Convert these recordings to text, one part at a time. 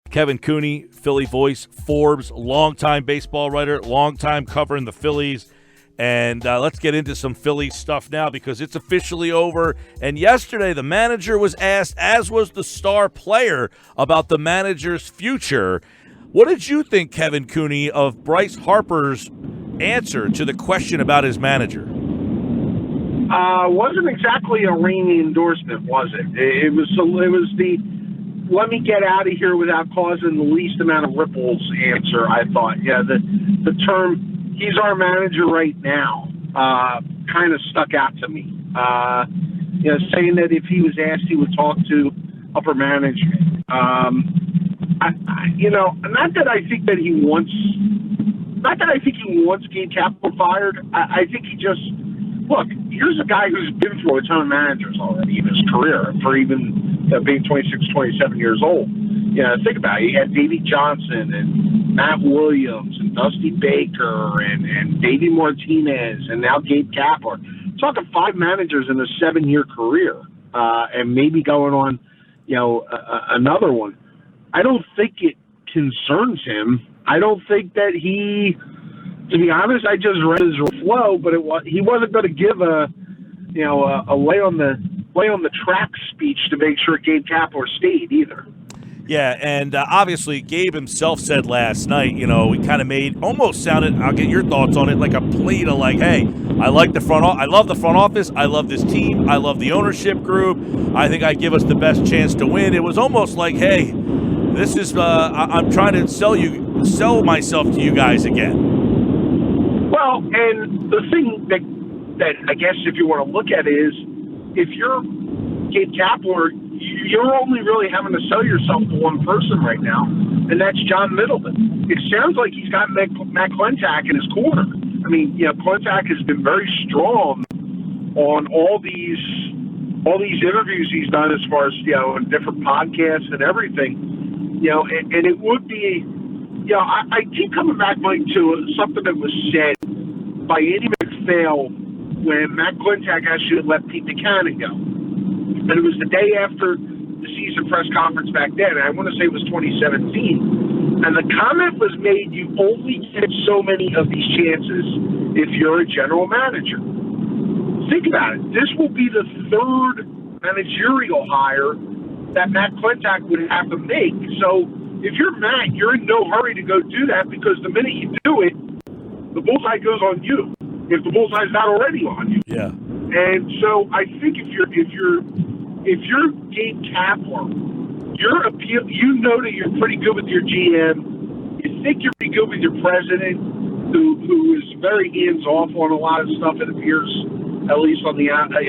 Kevin Cooney, Philly Voice, Forbes, longtime baseball writer, longtime covering the Phillies. And let's get into some Phillies stuff now because it's officially over. And yesterday the manager was asked, as was the star player, about the manager's future. What did you think, Kevin Cooney, of Bryce Harper's answer to the question about his manager? Wasn't exactly a ringing endorsement, was it? It was the let me get out of here without causing the least amount of ripples answer, I thought. Yeah, the term, he's our manager right now, kind of stuck out to me. Saying that if he was asked, he would talk to upper management. Not that I think he wants Gabe Kapler fired. I think he just, look, here's a guy who's been through a ton of managers already in his career, for even being 26, 27 years old. Think about it. He had Davey Johnson and Matt Williams and Dusty Baker and Davey Martinez and now Gabe Kapler. Talking 5 managers in a 7-year career, and maybe going on, another one. I don't think it concerns him. I don't think that he, to be honest, I just read his flow, but he wasn't going to give a lay on the track speech to make sure Gabe Kapler stayed either. Yeah, and obviously Gabe himself said last night, he kind of almost sounded, I'll get your thoughts on it, like a plea to hey, I love the front office, I love this team, I love the ownership group, I think I give us the best chance to win. It was almost like, hey, this is, I'm trying to sell myself to you guys again. Well, and the thing that I guess if you want to look at it is, if you're Gabe Kapler, you're only really having to sell yourself to one person right now, and that's John Middleton. It sounds like he's got Matt Klentak in his corner. I mean, Klentak has been very strong on all these interviews he's done as far as, in different podcasts and everything. And it would be, I keep coming back, Mike, to something that was said by Andy McPhail when Matt Klentak actually let Pete Buchanan go. And it was the day after the season press conference back then, and I want to say it was 2017. And the comment was made, you only get so many of these chances if you're a general manager. Think about it. This will be the 3rd managerial hire that Matt Klentak would have to make. So if you're Matt, you're in no hurry to go do that, because the minute you do it, the bullseye goes on you, if the bullseye's not already on you. Yeah. And so I think if you're Gabe Kapler, your appeal, that you're pretty good with your GM. You think you're pretty good with your president, who is very hands-off on a lot of stuff, it appears, at least on the outside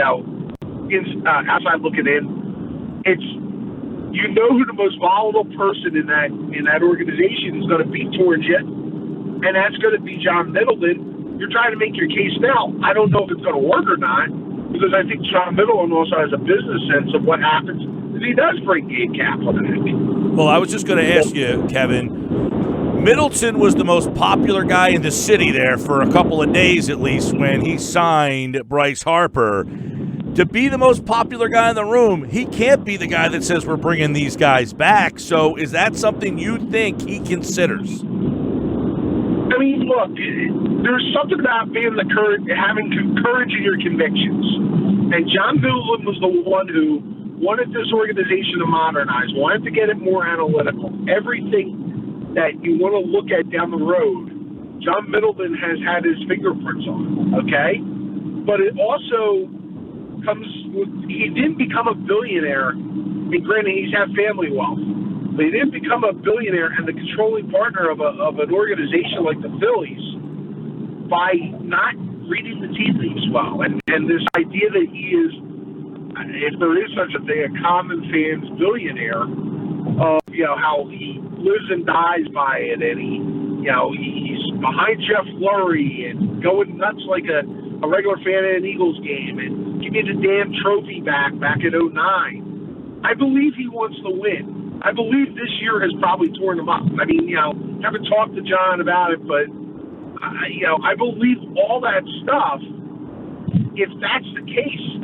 looking in. It's, who the most volatile person in that organization is going to be towards you, and that's going to be John Middleton. You're trying to make your case now. I don't know if it's going to work or not, because I think John Middleton also has a business sense of what happens if he does bring Gabe Kapler back. Well, I was just going to ask you, Kevin, Middleton was the most popular guy in the city there for a couple of days at least when he signed Bryce Harper. To be the most popular guy in the room, he can't be the guy that says we're bringing these guys back. So is that something you think he considers? I mean, look, there's something about being having courage in your convictions. And John Middleton was the one who wanted this organization to modernize, wanted to get it more analytical. Everything that you want to look at down the road, John Middleton has had his fingerprints on, okay? But it also comes with, he didn't become a billionaire, and granted, he's had family wealth, but he didn't become a billionaire and the controlling partner of an organization like the Phillies by not reading the tea leaves well. And this idea that he is, if there is such a thing, a common fan's billionaire, how he lives and dies by it, and he's behind Jeff Fleury and going nuts like a regular fan at an Eagles game, and give me the damn trophy back in 2009. I believe he wants to win. I believe this year has probably torn him up. I mean, haven't talked to John about it, but, I believe all that stuff, if that's the case,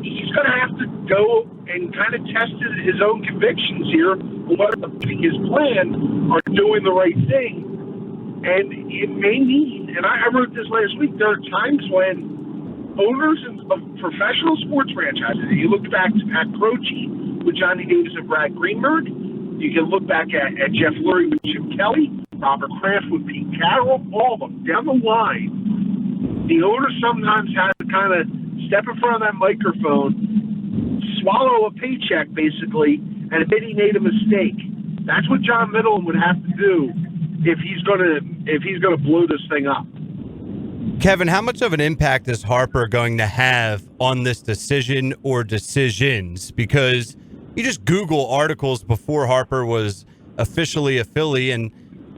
he's going to have to go and kind of test his own convictions here, whether his plan are doing the right thing. And it may mean, and I wrote this last week, there are times when owners of professional sports franchises, you look back to Pat Croce with Johnny Davis and Brad Greenberg, you can look back at Jeff Lurie with Chip Kelly, Robert Kraft with Pete Carroll, all of them. Down the line, the owner sometimes has to kind of step in front of that microphone, swallow a paycheck, basically, and admit he made a mistake. That's what John Middleton would have to do if he's gonna blow this thing up. Kevin, how much of an impact is Harper going to have on this decision or decisions? Because you just Google articles before Harper was officially a Philly, and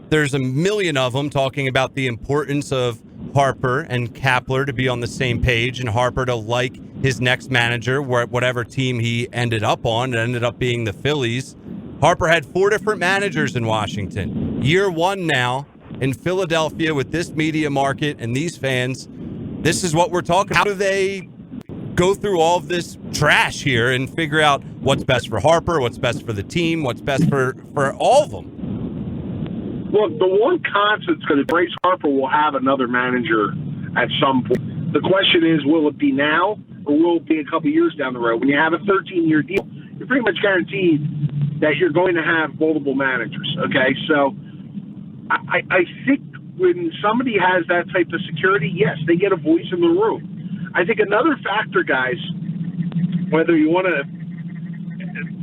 there's a million of them talking about the importance of Harper and Kapler to be on the same page, and Harper to like his next manager, whatever team he ended up on. It ended up being the Phillies. Harper had 4 different managers in Washington. Year 1 now in Philadelphia with this media market and these fans. This is what we're talking about. How do they go through all of this trash here and figure out what's best for Harper, what's best for the team, what's best for all of them? Look, the one constant is going to Bryce Harper will have another manager at some point. The question is, will it be now or will it be a couple years down the road? When you have a 13-year deal, you're pretty much guaranteed that you're going to have multiple managers, okay? So I think when somebody has that type of security, yes, they get a voice in the room. I think another factor, guys, whether you want to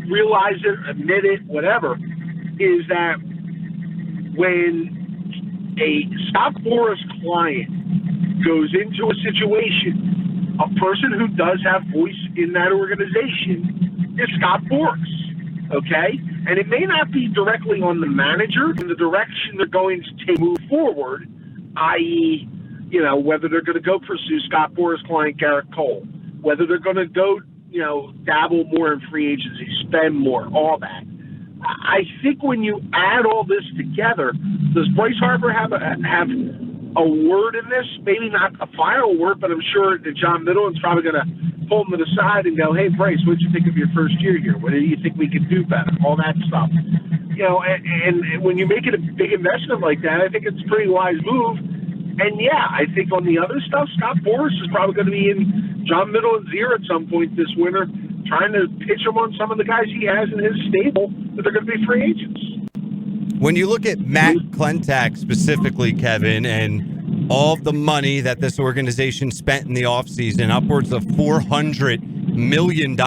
realize it, admit it, whatever, is that when a Scott Boras client goes into a situation, a person who does have voice in that organization is Scott Boras. Okay? And it may not be directly on the manager in the direction they're going to take move forward, i.e., whether they're going to go pursue Scott Boras' client Garrett Cole, whether they're going to go, dabble more in free agency, spend more, all that. I think when you add all this together, does Bryce Harper have a word in this? Maybe not a final word, but I'm sure that John Middleton's probably going to pull him to the side and go, hey, Bryce, what did you think of your first year here? What do you think we could do better? All that stuff. And when you make it a big investment like that, I think it's a pretty wise move. And, yeah, I think on the other stuff, Scott Boras is probably going to be in John Middleton's ear at some point this winter, trying to pitch him on some of the guys he has in his stable that they're going to be free agents. When you look at Matt Klentak specifically, Kevin, and all of the money that this organization spent in the offseason, upwards of $400 million,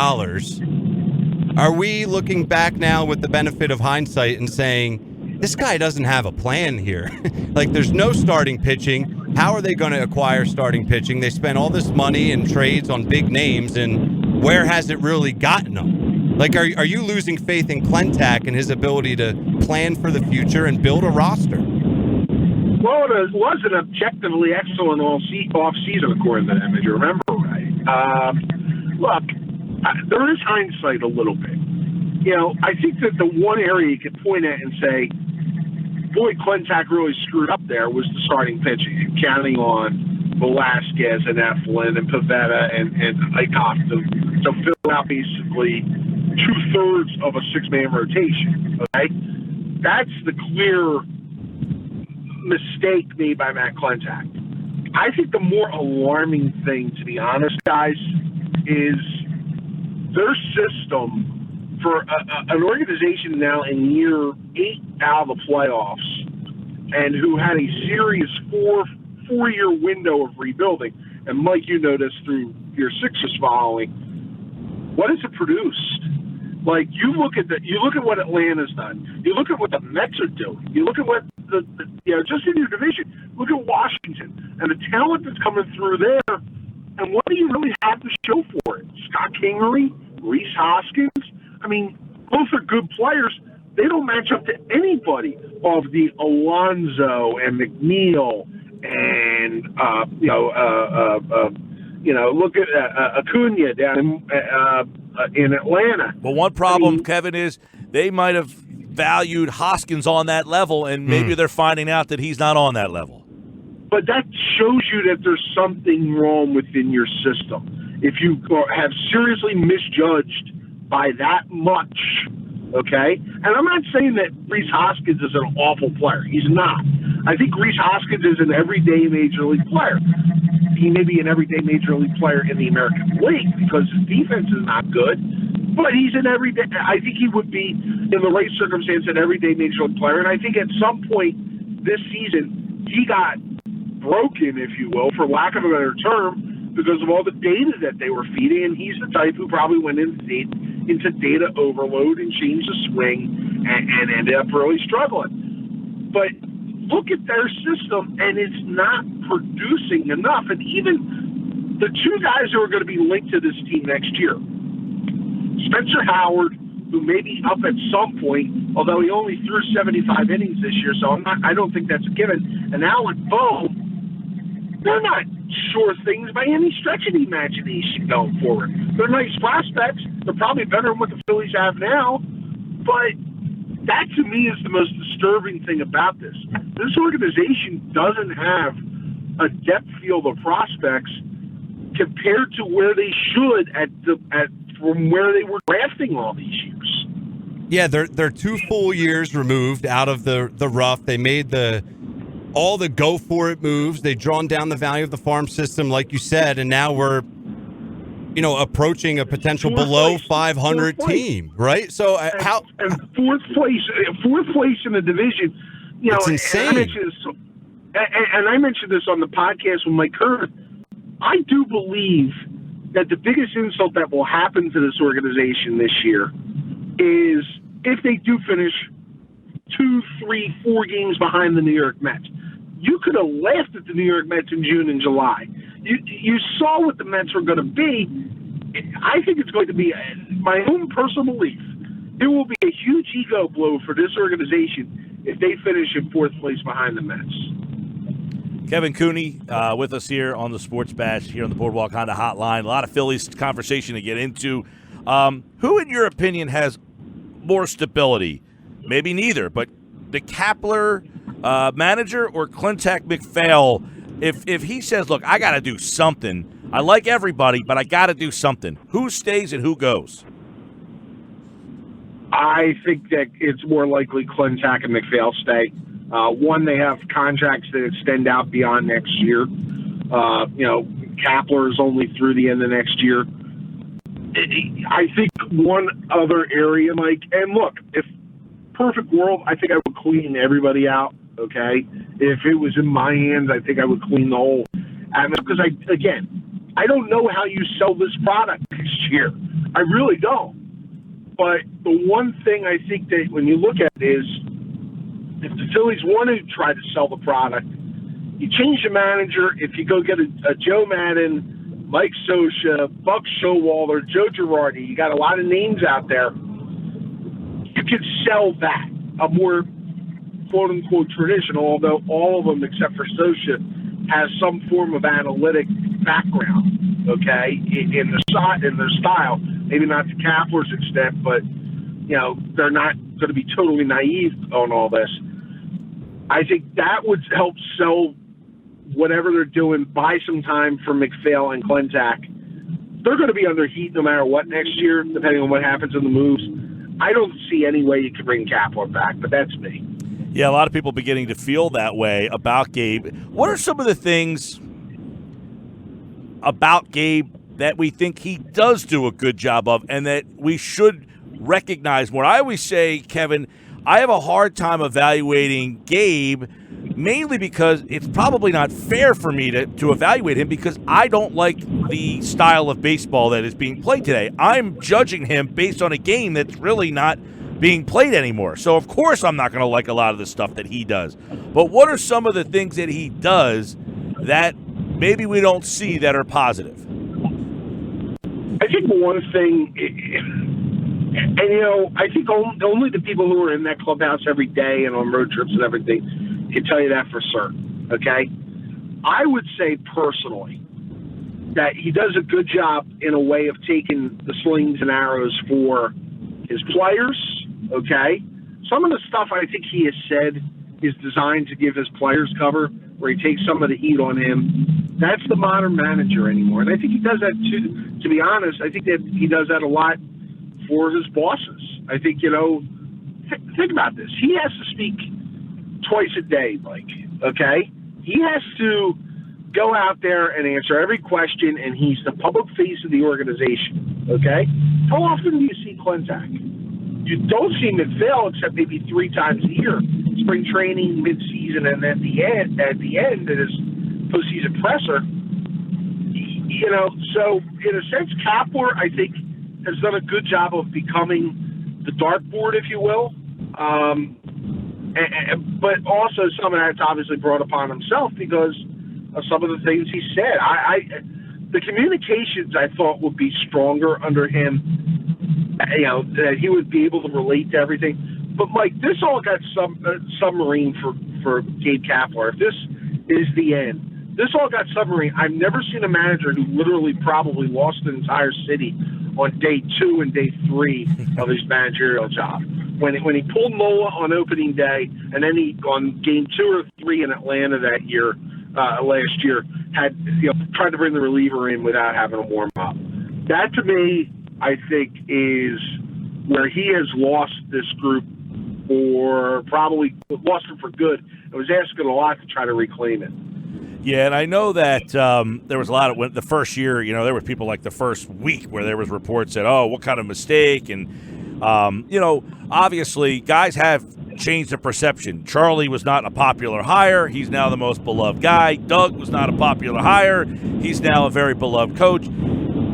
are we looking back now with the benefit of hindsight and saying, this guy doesn't have a plan here? Like, there's no starting pitching. How are they going to acquire starting pitching? They spent all this money in trades on big names, and where has it really gotten them? Like, are you losing faith in Klentak and his ability to plan for the future and build a roster? Well, it was an objectively excellent off-season, according to them, if you remember right. Look, there is hindsight a little bit. I think that the one area you could point at and say, boy, Klentak really screwed up there was the starting pitching, and counting on Velasquez and Eflin and Pivetta and Eichhoff to fill out basically 2/3 of a 6-man rotation, okay? That's the clear mistake made by Matt Klentak. I think the more alarming thing, to be honest, guys, is their system for an organization now in year 8 out of the playoffs and who had a serious four-year window of rebuilding. And, Mike, you know this through your Sixers following. What has it produced? Like, you look at what Atlanta's done. You look at what the Mets are doing. You look at what just in your division. Look at Washington and the talent that's coming through there. And what do you really have to show for it? Scott Kingery, Rhys Hoskins. I mean, both are good players. They don't match up to anybody of the Alonso and McNeil and look at Acuna down in Atlanta. Well, one problem, Kevin, is they might have valued Hoskins on that level, and maybe they're finding out that he's not on that level. But that shows you that there's something wrong within your system. if you have seriously misjudged by that much, okay? And I'm not saying that Rhys Hoskins is an awful player. He's not. I think Rhys Hoskins is an everyday Major League player. He may be an everyday Major League player in the American League because his defense is not good, but he's an everyday. I think he would be, in the right circumstance, an everyday Major League player. And I think at some point this season, he got broken, if you will, for lack of a better term, because of all the data that they were feeding, and he's the type who probably went into data overload and changed the swing and ended up really struggling. But look at their system, and it's not producing enough. And even the two guys who are going to be linked to this team next year, Spencer Howard, who may be up at some point, although he only threw 75 innings this year, so I don't think that's a given, and Alec Bohm, they're not sure things by any stretch of the imagination going forward. They're nice prospects. They're probably better than what the Phillies have now. But that, to me, is the most disturbing thing about this. This organization doesn't have a depth field of prospects compared to where they should from where they were drafting all these years. Yeah, they're 2 full years removed out of the rough. They made all the go for it moves. They've drawn down the value of the farm system, like you said, and now we're, approaching a potential below 500 team, right? So how? And fourth place in the division. It's insane. And I mentioned this on the podcast with Mike Kerr. I do believe that the biggest insult that will happen to this organization this year is if they do finish 2, 3, 4 games behind the New York Mets. You could have laughed at the New York Mets in June and July. You saw what the Mets were going to be. I think it's going to be, my own personal belief, it will be a huge ego blow for this organization if they finish in 4th place behind the Mets. Kevin Cooney with us here on the Sports Bash here on the Boardwalk Honda Hotline. A lot of Phillies conversation to get into. Who, in your opinion, has more stability? Maybe neither, but the Kapler manager or Klentak McPhail, if he says, look, I got to do something. I like everybody, but I got to do something. Who stays and who goes? I think that it's more likely Klentak and McPhail stay. One, they have contracts that extend out beyond next year. Kapler is only through the end of next year. I think one other area, Mike, and look, if perfect world, I think I would clean everybody out, okay? If it was in my hands, I think I would clean the whole. Because, I don't know how you sell this product next year. I really don't. But the one thing I think that when you look at it is, if the Phillies want to try to sell the product, you change the manager. If you go get a Joe Madden, Mike Scioscia, Buck Showalter, Joe Girardi, you got a lot of names out there. You could sell that, a more quote-unquote traditional, although all of them except for Scioscia has some form of analytic background, okay, in their style. Maybe not to Kapler's extent, but, they're not going to be totally naive on all this. I think that would help sell whatever they're doing, buy some time for McPhail and Klentak. They're going to be under heat no matter what next year, depending on what happens in the moves. I don't see any way you can bring Kapler back, but that's me. Yeah, a lot of people beginning to feel that way about Gabe. What are some of the things about Gabe that we think he does do a good job of and that we should recognize more? I always say, Kevin, I have a hard time evaluating Gabe mainly because it's probably not fair for me to evaluate him because I don't like the style of baseball that is being played today. I'm judging him based on a game that's really not being played anymore. So, of course, I'm not going to like a lot of the stuff that he does. But what are some of the things that he does that maybe we don't see that are positive? I think one thing, and I think only the people who are in that clubhouse every day and on road trips and everything can tell you that for certain, okay? I would say personally that he does a good job in a way of taking the slings and arrows for his players, okay? Some of the stuff I think he has said is designed to give his players cover, where he takes some of the heat on him. That's the modern manager anymore. And I think he does that, too. To be honest, I think that he does that a lot for his bosses. I think, think about this. He has to speak twice a day, Mike, okay? He has to go out there and answer every question, and he's the public face of the organization, okay? How often do you see Klentak? You don't see him at Phil except maybe 3 times a year. Spring training, mid-season, and at the end at his postseason presser. So in a sense, Kapler, I think, has done a good job of becoming the dartboard, if you will. But also some of that's obviously brought upon himself because of some of the things he said. The communications I thought would be stronger under him. That he would be able to relate to everything. But Mike, this all got submarine for Gabe Kapler. If this is the end, this all got submarine. I've never seen a manager who literally probably lost an entire city on day 2 and day 3 of his managerial job. When he pulled Nola on opening day, and then he on game 2 or 3 in Atlanta that year, last year, had tried to bring the reliever in without having a warm up. That to me, I think, is where he has lost this group, or probably lost it for good. I was asking a lot to try to reclaim it. Yeah, and I know that there was a lot of the first year. There were people like the first week where there was reports that, oh, what kind of mistake, and obviously guys have changed the perception. Charlie was not a popular hire. He's now the most beloved guy. Doug was not a popular hire. He's now a very beloved coach.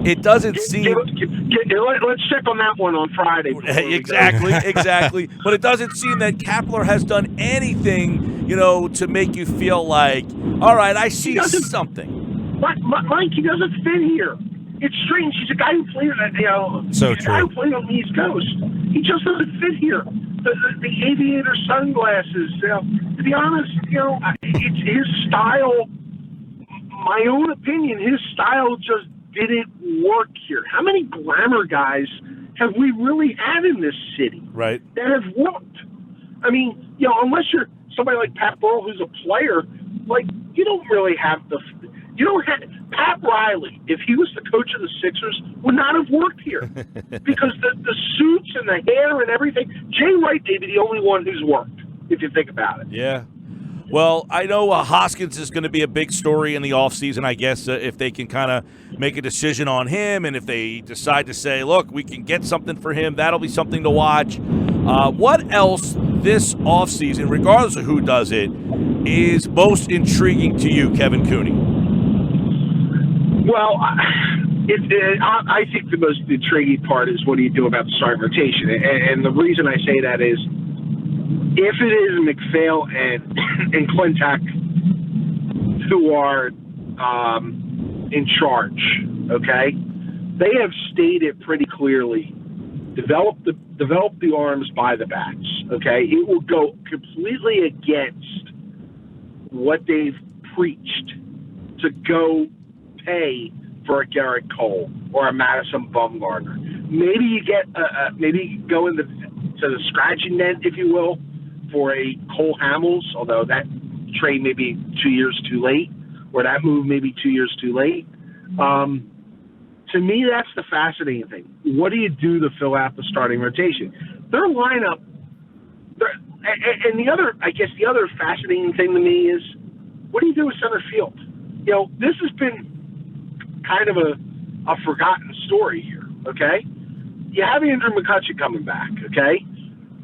It doesn't seem. Let's check on that one on Friday. Exactly. But it doesn't seem that Kapler has done anything, to make you feel like, all right, I see something. Mike, he doesn't fit here. It's strange. He's a guy who played, So a guy who played on the East Coast. He just doesn't fit here. The aviator sunglasses. To be honest, it's his style. My own opinion, his style just didn't work here. How many glamour guys have we really had in this city that have worked? I mean, unless you're somebody like Pat Burrell, who's a player, like, you don't really have Pat Riley, if he was the coach of the Sixers, would not have worked here because the suits and the hair and everything. Jay Wright may be the only one who's worked, if you think about it. Yeah. Well, I know Hoskins is going to be a big story in the offseason, I guess, if they can kind of make a decision on him, and if they decide to say, look, we can get something for him, that'll be something to watch. What else this offseason, regardless of who does it, is most intriguing to you, Kevin Cooney? Well, I think the most intriguing part is what do you do about the starting rotation? And the reason I say that is if it is McPhail and Klentak who are in charge, okay, they have stated pretty clearly, develop the arms by the bats, okay? It will go completely against what they've preached to go pay for a Garrett Cole or a Madison Bumgarner. Maybe you get maybe go into the scratching net, if you will, for a Cole Hamels, although that trade may be 2 years too late, or that move may be 2 years too late. To me, that's the fascinating thing. What do you do to fill out the starting rotation? Their lineup, and the other fascinating thing to me is, what do you do with center field? This has been kind of a forgotten story here, okay? You have Andrew McCutcheon coming back, okay?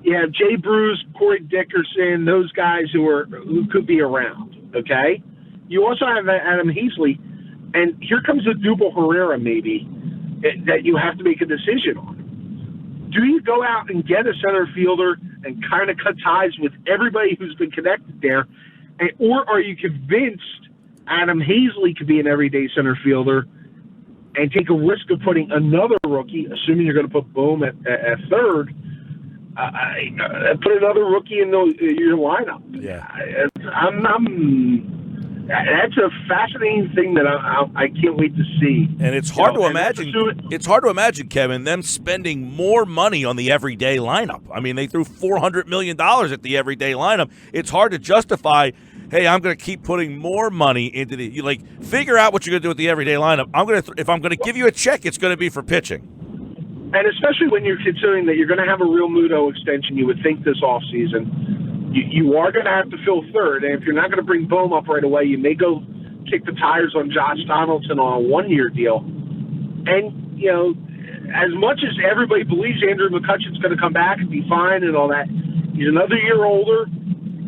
You have Jay Bruce, Corey Dickerson, those guys who could be around, okay? You also have Adam Heasley, and here comes a Dubal Herrera maybe that you have to make a decision on. Do you go out and get a center fielder and kind of cut ties with everybody who's been connected there, or are you convinced Adam Heasley could be an everyday center fielder and take a risk of putting another rookie, assuming you're going to put Bohm at third, put another rookie in your lineup? Yeah, that's a fascinating thing that I can't wait to see. And it's hard to imagine. It's hard to imagine, Kevin, them spending more money on the everyday lineup. I mean, they threw $400 million at the everyday lineup. It's hard to justify hey, I'm going to keep putting more money into the you like figure out what you're going to do with the everyday lineup. If I'm going to give you a check, it's going to be for pitching. And especially when you're considering that you're going to have a real Muto extension, you would think this offseason, you are going to have to fill third. And if you're not going to bring Bohm up right away, you may go kick the tires on Josh Donaldson on a one-year deal. And, you know, as much as everybody believes Andrew McCutcheon's going to come back and be fine and all that, he's another year older.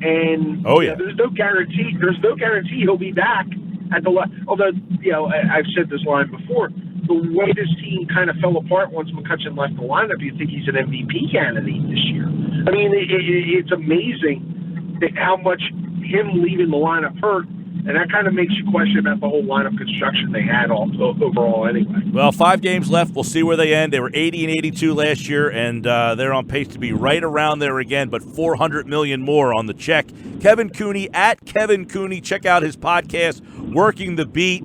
And there's no guarantee. There's no guarantee he'll be back at the. Although I've said this line before. The way this team kind of fell apart once McCutcheon left the lineup, you think he's an MVP candidate this year. I mean, it's amazing how much him leaving the lineup hurt, and that kind of makes you question about the whole lineup construction they had overall anyway. Well, 5 games left. We'll see where they end. They were 80 and 82 last year, and they're on pace to be right around there again, but $400 million more on the check. Kevin Cooney, at Kevin Cooney. Check out his podcast, Working the Beat,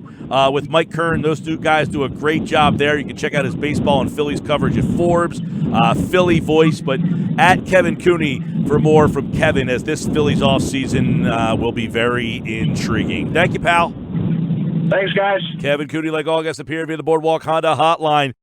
with Mike Kern. Those two guys do a great job there. You can check out his baseball and Phillies coverage at Forbes, PhillyVoice. But at Kevin Cooney for more from Kevin, as this Phillies offseason will be very intriguing. Thank you, pal. Thanks, guys. Kevin Cooney, like all guests, appear via the Boardwalk Honda hotline.